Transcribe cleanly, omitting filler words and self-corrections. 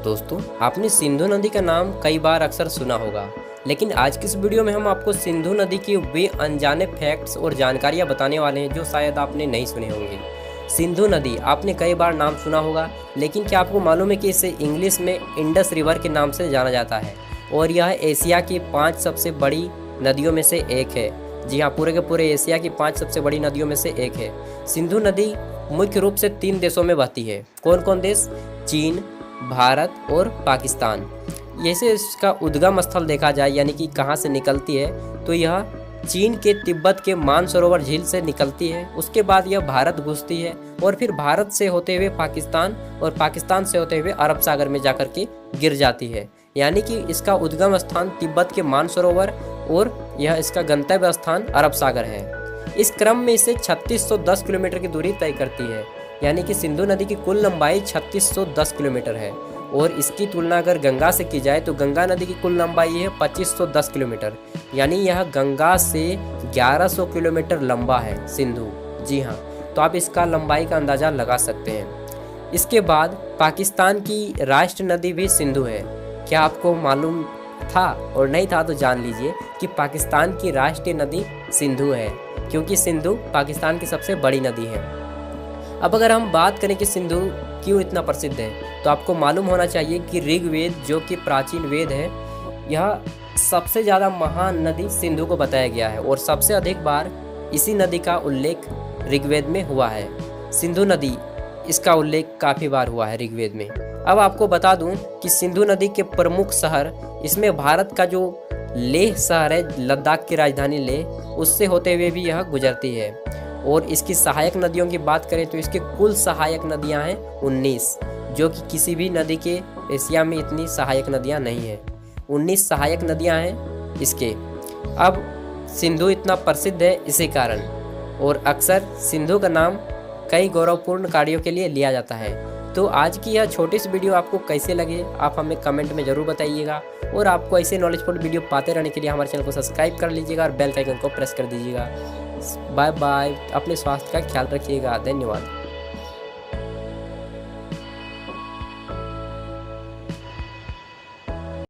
दोस्तों, आपने सिंधु नदी का नाम कई बार अक्सर सुना होगा, लेकिन आज की इस वीडियो में हम आपको सिंधु नदी की वे अनजाने फैक्ट्स और जानकारियां बताने वाले हैं जो शायद आपने नहीं सुने होंगे। सिंधु नदी आपने कई बार नाम सुना होगा, लेकिन क्या आपको मालूम है कि इसे इंग्लिश में इंडस रिवर के नाम से जाना जाता है और यह एशिया की 5 सबसे बड़ी नदियों में से एक है। जी हाँ, पूरे के पूरे एशिया की 5 सबसे बड़ी नदियों में से एक है। सिंधु नदी मुख्य रूप से 3 देशों में बहती है। कौन कौन देश? चीन, भारत और पाकिस्तान। जैसे इसका उद्गम स्थल देखा जाए, यानी कि कहाँ से निकलती है, तो यह चीन के तिब्बत के मानसरोवर झील से निकलती है। उसके बाद यह भारत घुसती है और फिर भारत से होते हुए पाकिस्तान और पाकिस्तान से होते हुए अरब सागर में जाकर के गिर जाती है। यानी कि इसका उद्गम स्थान तिब्बत के मानसरोवर और यह इसका गंतव्य स्थान अरब सागर है। इस क्रम में इसे 3610 किलोमीटर की दूरी तय करती है। यानी कि सिंधु नदी की कुल लंबाई 3610 किलोमीटर है और इसकी तुलना अगर गंगा से की जाए तो गंगा नदी की कुल लंबाई है 2510 किलोमीटर। यानी यह गंगा से 1100 किलोमीटर लंबा है सिंधु। जी हाँ, तो आप इसका लंबाई का अंदाज़ा लगा सकते हैं। इसके बाद पाकिस्तान की राष्ट्र नदी भी सिंधु है। क्या आपको मालूम था? और नहीं था तो जान लीजिए कि पाकिस्तान की राष्ट्रीय नदी सिंधु है, क्योंकि सिंधु पाकिस्तान की सबसे बड़ी नदी है। अब अगर हम बात करें कि सिंधु क्यों इतना प्रसिद्ध है, तो आपको मालूम होना चाहिए कि ऋग्वेद, जो कि प्राचीन वेद है, यह सबसे ज़्यादा महान नदी सिंधु को बताया गया है और सबसे अधिक बार इसी नदी का उल्लेख ऋग्वेद में हुआ है। सिंधु नदी, इसका उल्लेख काफ़ी बार हुआ है ऋग्वेद में। अब आपको बता दूं कि सिंधु नदी के प्रमुख शहर, इसमें भारत का जो लेह शहर है, लद्दाख की राजधानी लेह, उससे होते हुए भी यह गुजरती है। और इसकी सहायक नदियों की बात करें तो इसके कुल सहायक नदियां हैं 19, जो कि किसी भी नदी के एशिया में इतनी सहायक नदियां नहीं हैं। 19 सहायक नदियां हैं इसके। अब सिंधु इतना प्रसिद्ध है इसी कारण, और अक्सर सिंधु का नाम कई गौरवपूर्ण कार्यों के लिए लिया जाता है। तो आज की यह छोटी सी वीडियो आपको कैसे लगे, आप हमें कमेंट में ज़रूर बताइएगा। और आपको ऐसे नॉलेजफुल वीडियो पाते रहने के लिए हमारे चैनल को सब्सक्राइब कर लीजिएगा और बेल आइकन को प्रेस कर दीजिएगा। Bye bye. अपने स्वास्थ्य का ख्याल रखिएगा। धन्यवाद।